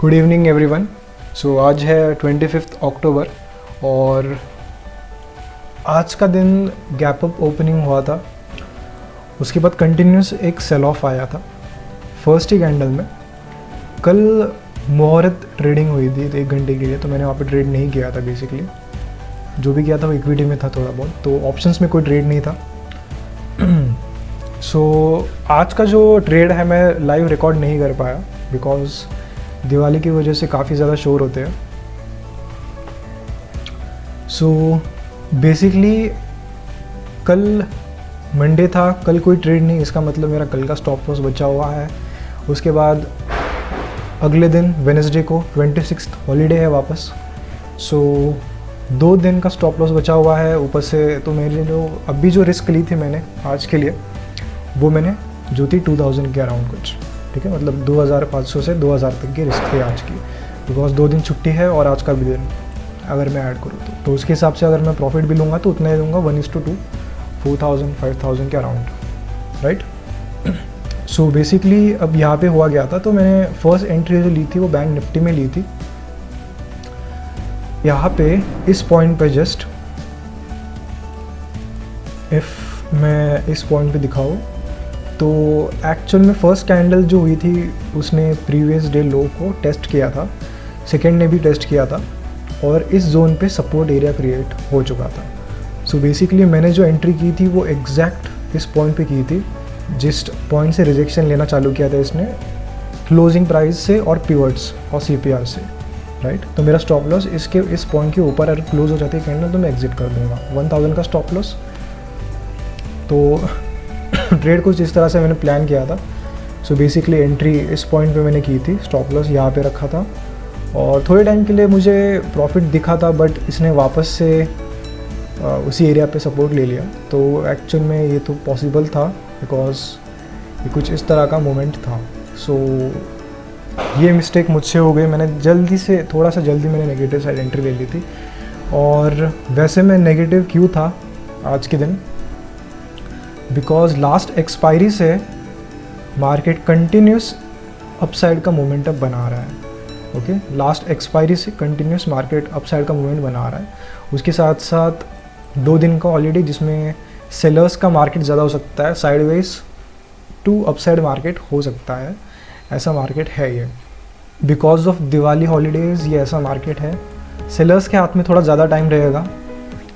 Good evening everyone. सो आज है 25 अक्टूबर और आज का दिन गैप अप ओपनिंग हुआ था। उसके बाद कंटिन्यूस एक सेल ऑफ आया था फर्स्ट ही कैंडल में। कल मुहूर्त ट्रेडिंग हुई थी 1 घंटे के लिए, तो मैंने वहाँ पे ट्रेड नहीं किया था। बेसिकली जो भी किया था वो इक्विटी में था थोड़ा बहुत, तो ऑप्शंस में कोई ट्रेड नहीं था। सो आज का जो ट्रेड है मैं लाइव रिकॉर्ड नहीं कर पाया बिकॉज दिवाली की वजह से काफ़ी ज़्यादा शोर होते हैं। सो बेसिकली कल मंडे था, कल कोई ट्रेड नहीं, इसका मतलब मेरा कल का स्टॉप लॉस बचा हुआ है। उसके बाद अगले दिन वेडनेसडे को 26 हॉलीडे है वापस। सो 2 दिन का स्टॉप लॉस बचा हुआ है। ऊपर से तो मेरे जो अभी जो रिस्क ली थी मैंने आज के लिए, वो मैंने जो थी 2000 के अराउंड कुछ, ठीक है, मतलब 2500 से 2000 तक की रिस्क थी आज की, बिकॉज 2 दिन छुट्टी है और आज का भी दिन अगर मैं ऐड करूँ तो उसके हिसाब से अगर मैं प्रॉफिट भी लूँगा तो उतना ही दूँगा 1:2, 4000 5000 के अराउंड, राइट। सो बेसिकली अब यहाँ पे हुआ गया था, तो मैंने फर्स्ट एंट्री जो ली थी वो बैंक निफ्टी में ली थी। यहाँ पे इस पॉइंट पे जस्ट इफ़ मैं इस पॉइंट पे दिखाऊँ तो एक्चुअल में फर्स्ट कैंडल जो हुई थी उसने प्रीवियस डे लो को टेस्ट किया था, सेकेंड ने भी टेस्ट किया था और इस जोन पे सपोर्ट एरिया क्रिएट हो चुका था। सो बेसिकली मैंने जो एंट्री की थी वो एग्जैक्ट इस पॉइंट पे की थी, जिस पॉइंट से रिजेक्शन लेना चालू किया था इसने क्लोजिंग प्राइस से और पिवट्स और सीपीआर से, राइट। तो मेरा स्टॉप लॉस इस पॉइंट के ऊपर अगर क्लोज हो जाती है कैंडल तो मैं एग्जिट कर दूँगा 1000 का स्टॉप लॉस। तो ट्रेड कुछ इस तरह से मैंने प्लान किया था। सो बेसिकली एंट्री इस पॉइंट पे मैंने की थी, स्टॉप लॉस यहाँ पे रखा था और थोड़े टाइम के लिए मुझे प्रॉफिट दिखा था, बट इसने वापस से उसी एरिया पे सपोर्ट ले लिया। तो एक्चुअल में ये तो पॉसिबल था बिकॉज ये कुछ इस तरह का मोमेंट था। सो ये मिस्टेक मुझसे हो गई, मैंने थोड़ा सा जल्दी मैंने नेगेटिव साइड एंट्री ले ली थी। और वैसे मैं नेगेटिव क्यों था आज के दिन, बिकॉज लास्ट एक्सपायरी से मार्केट कंटिन्यूस अपसाइड का मोमेंटम बना रहा है। ओके, लास्ट एक्सपायरी से कंटिन्यूस मार्केट अपसाइड का मोमेंट बना रहा है। उसके साथ साथ 2 दिन का हॉलीडे जिसमें सेलर्स का मार्केट ज़्यादा हो सकता है, साइडवेज टू अपसाइड मार्केट हो सकता है, ऐसा मार्केट है ये। बिकॉज ऑफ दिवाली हॉलीडेज़ ये ऐसा मार्केट है। सेलर्स के हाथ में थोड़ा ज़्यादा टाइम रहेगा,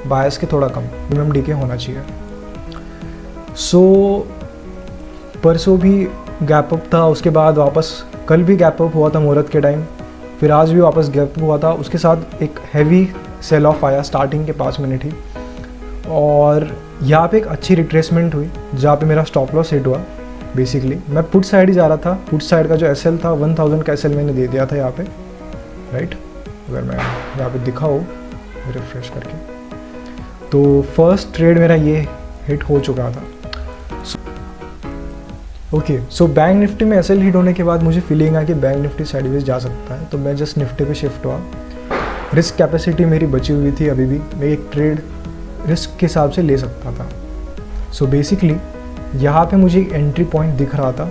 बायर्स के थोड़ा कम, MMDK होना चाहिए। सो परसों भी गैप अप था, उसके बाद वापस कल भी गैप अप हुआ था मुहूर्त के टाइम, फिर आज भी वापस गैप अप हुआ था। उसके साथ एक हैवी सेल ऑफ आया स्टार्टिंग के 5 मिनट ही, और यहाँ पे एक अच्छी रिट्रेसमेंट हुई जहाँ पे मेरा स्टॉप लॉस हिट हुआ। बेसिकली मैं पुट साइड ही जा रहा था, पुट साइड का जो SL था 1000 का SL मैंने दे दिया था यहाँ पे, राइट। अगर मैं यहाँ पे दिखाऊँ रिफ्रेश करके तो फर्स्ट ट्रेड मेरा ये हिट हो चुका था। ओके, सो बैंक निफ्टी में SL हिट होने के बाद मुझे फीलिंग आई कि बैंक निफ्टी साइडवेज जा सकता है, तो मैं जस्ट निफ्टी पे शिफ्ट हुआ। रिस्क कैपेसिटी मेरी बची हुई थी, अभी भी मैं एक ट्रेड रिस्क के हिसाब से ले सकता था। सो बेसिकली यहाँ पे मुझे एक एंट्री पॉइंट दिख रहा था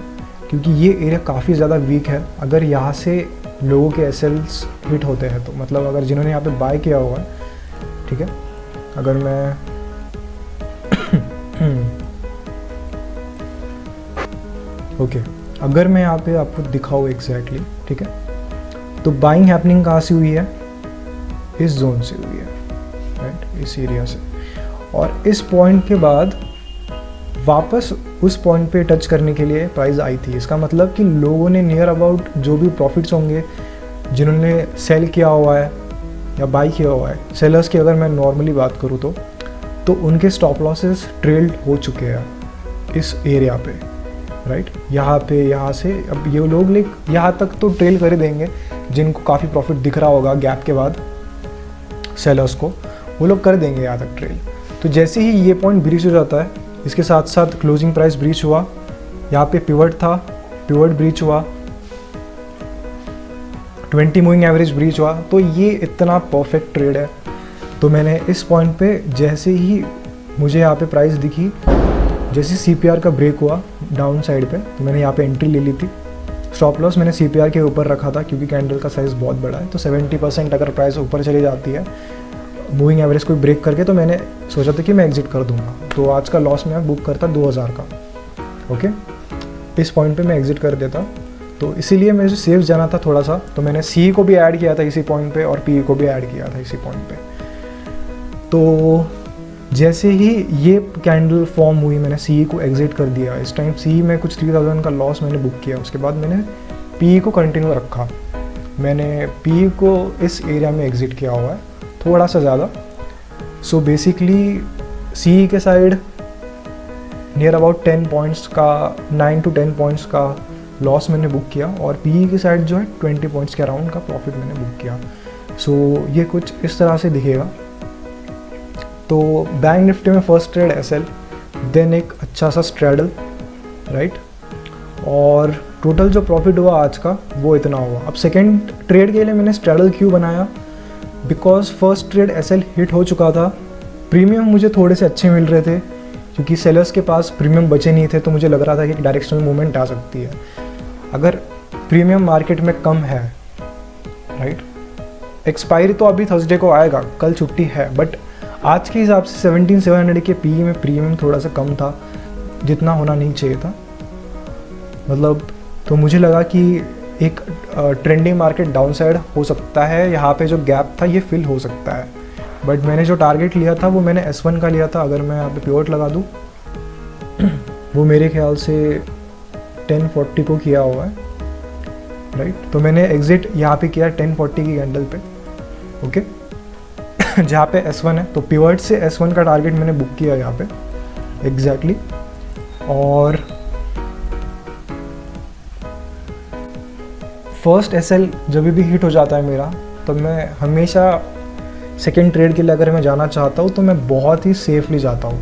क्योंकि ये एरिया काफ़ी ज़्यादा वीक है। अगर यहाँ से लोगों के SLs हिट होते हैं तो मतलब अगर जिन्होंने यहाँ पे बाय किया हुआ है, ठीक है, अगर मैं ओके, अगर मैं यहाँ पे आपको दिखाऊँ एग्जैक्टली, ठीक है, तो बाइंग हैपनिंग कहाँ से हुई है, इस जोन से हुई है, राइट, इस एरिया से। और इस पॉइंट के बाद वापस उस पॉइंट पे टच करने के लिए प्राइस आई थी। इसका मतलब कि लोगों ने नियर अबाउट जो भी प्रॉफिट्स होंगे जिन्होंने सेल किया हुआ है या बाई किया हुआ है, सेलर्स की अगर मैं नॉर्मली बात करूँ तो उनके स्टॉप लॉसेस ट्रेल्ड हो चुके हैं इस एरिया पे, राइट। यहाँ से अब ये लोग यहाँ तक तो ट्रेल कर देंगे जिनको काफ़ी प्रॉफिट दिख रहा होगा गैप के बाद, सेलर्स को वो लोग कर देंगे यहाँ तक ट्रेल। तो जैसे ही ये पॉइंट ब्रीच हो जाता है, इसके साथ साथ क्लोजिंग प्राइस ब्रीच हुआ, यहाँ पे पिवट था, पिवट ब्रीच हुआ, 20 मूविंग एवरेज ब्रीच हुआ, तो ये इतना परफेक्ट ट्रेड है। तो मैंने इस पॉइंट पे जैसे ही मुझे यहाँ पे प्राइस दिखी, जैसे CPR का ब्रेक हुआ डाउन साइड पे, तो मैंने यहाँ पे एंट्री ले ली थी स्टॉप लॉस मैंने CPR के ऊपर रखा था क्योंकि कैंडल का साइज़ बहुत बड़ा है, तो 70% अगर प्राइस ऊपर चली जाती है मूविंग एवरेज को ब्रेक करके, तो मैंने सोचा था कि मैं एग्जिट कर दूंगा। तो आज का लॉस मैं बुक करता 2000 का। ओके, इस पॉइंट पे मैं एग्जिट कर देता। तो इसीलिए मुझे सेफ जाना था थोड़ा सा, तो मैंने सी को भी ऐड किया था इसी पॉइंट पे और पी को भी ऐड किया था इसी पॉइंट पे। तो जैसे ही ये कैंडल फॉर्म हुई मैंने सी को एग्जिट कर दिया। इस टाइम सी में कुछ 3000 का लॉस मैंने बुक किया। उसके बाद मैंने पी को कंटिन्यू रखा। मैंने पी को इस एरिया में एग्जिट किया हुआ है थोड़ा सा ज़्यादा। सो बेसिकली सी के साइड नियर अबाउट 10 पॉइंट्स का 9 to 10 पॉइंट्स का लॉस मैंने बुक किया और पी की साइड जो है 20 पॉइंट्स के अराउंड का प्रॉफिट मैंने बुक किया। सो ये कुछ इस तरह से दिखेगा। तो बैंक निफ्टी में फर्स्ट ट्रेड एसएल, देन एक अच्छा सा स्ट्रैडल, राइट, और टोटल जो प्रॉफिट हुआ आज का वो इतना हुआ। अब सेकेंड ट्रेड के लिए मैंने स्ट्रैडल क्यों बनाया, because first trade SL hit हो चुका था। प्रीमियम मुझे थोड़े से अच्छे मिल रहे थे क्योंकि सेलर्स के पास प्रीमियम बचे नहीं थे, तो मुझे लग रहा था कि एक डायरेक्शनल मूवमेंट आ सकती है। अगर प्रीमियम मार्केट में कम है, राइट, एक्सपायरी तो अभी थर्सडे को आएगा, कल छुट्टी है, बट आज के हिसाब से 17700 के पी में प्रीमियम थोड़ा सा कम था, जितना होना नहीं चाहिए था मतलब। तो मुझे लगा कि एक ट्रेंडिंग मार्केट डाउन साइड हो सकता है, यहाँ पे जो गैप था ये फिल हो सकता है। बट मैंने जो टारगेट लिया था वो मैंने S1 का लिया था। अगर मैं यहाँ पे पिवट लगा दूँ वो मेरे ख्याल से 1040 को किया हुआ है, राइट। तो मैंने एग्जिट यहाँ पे किया 1040 की कैंडल पे, ओके जहाँ पे S1 है। तो पिवट से S1 का टारगेट मैंने बुक किया यहाँ पे एग्जैक्टली। और फर्स्ट SL जब भी हिट हो जाता है मेरा, तो मैं हमेशा सेकेंड ट्रेड के लिए अगर मैं जाना चाहता हूँ तो मैं बहुत ही सेफली जाता हूँ।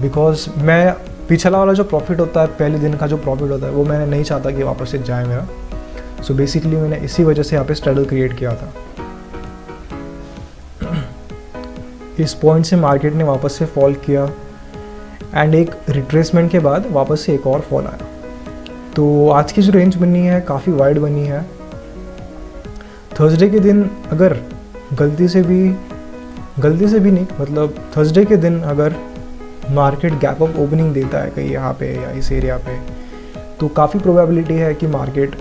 बिकॉज मैं पिछला वाला जो प्रॉफिट होता है, पहले दिन का जो प्रॉफिट होता है, वो मैंने नहीं चाहता कि वापस से जाए मेरा। सो बेसिकली मैंने इसी वजह से यहाँ पे स्ट्रैडल क्रिएट किया था। इस पॉइंट से मार्केट ने वापस से फॉल किया एंड एक रिट्रेसमेंट के बाद वापस से एक और फॉल आया। तो आज की जो रेंज बनी है काफ़ी वाइड बनी है। थर्सडे के दिन अगर गलती से भी नहीं, मतलब थर्सडे के दिन अगर मार्केट गैप अप ओपनिंग देता है कहीं यहाँ पे या इस एरिया पे, तो काफ़ी प्रोबेबिलिटी है कि मार्केट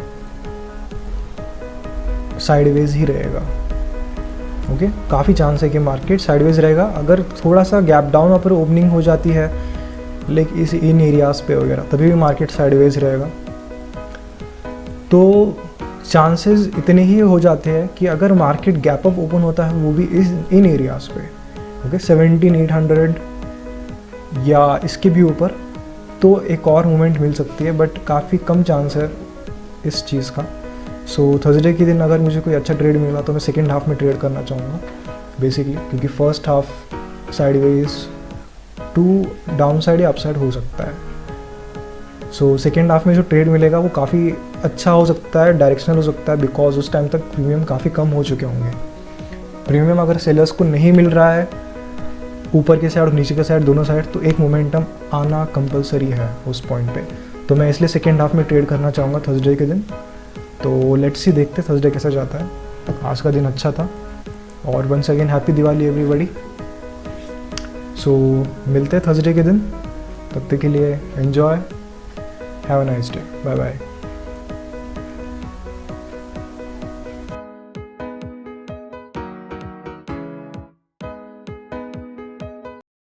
साइडवेज ही रहेगा। ओके, काफ़ी चांस है कि मार्केट साइडवेज रहेगा। अगर थोड़ा सा गैप डाउन पर ओपनिंग हो जाती है लाइक इन एरियाज़ पे वगैरह, तभी भी मार्केट साइडवेज रहेगा। तो चांसेस इतने ही हो जाते हैं कि अगर मार्केट गैप अप ओपन होता है वो भी इन एरियाज़ पे, ओके 17800 या इसके भी ऊपर, तो एक और मूवमेंट मिल सकती है, बट काफ़ी कम चांस है इस चीज़ का। सो थर्सडे के दिन अगर मुझे कोई अच्छा ट्रेड मिला तो मैं सेकेंड हाफ में ट्रेड करना चाहूँगा बेसिकली, क्योंकि first half sideways to down side या अपसाइड हो सकता है। सो सेकेंड हाफ में जो ट्रेड मिलेगा वो काफ़ी अच्छा हो सकता है, डायरेक्शनल हो सकता है, बिकॉज उस टाइम तक प्रीमियम काफ़ी कम हो चुके होंगे। प्रीमियम अगर सेलर्स को नहीं मिल रहा है ऊपर के साइड और नीचे के साइड दोनों साइड, तो एक मोमेंटम आना कंपलसरी है उस पॉइंट पे। तो मैं इसलिए सेकेंड हाफ में ट्रेड करना चाहूँगा थर्सडे के दिन। तो लेट्स सी, देखते थर्सडे कैसा जाता है। आज का दिन अच्छा था और once again happy Diwali everybody. So मिलते हैं थर्सडे के दिन, तब तक के लिए enjoy, have a nice day, bye bye.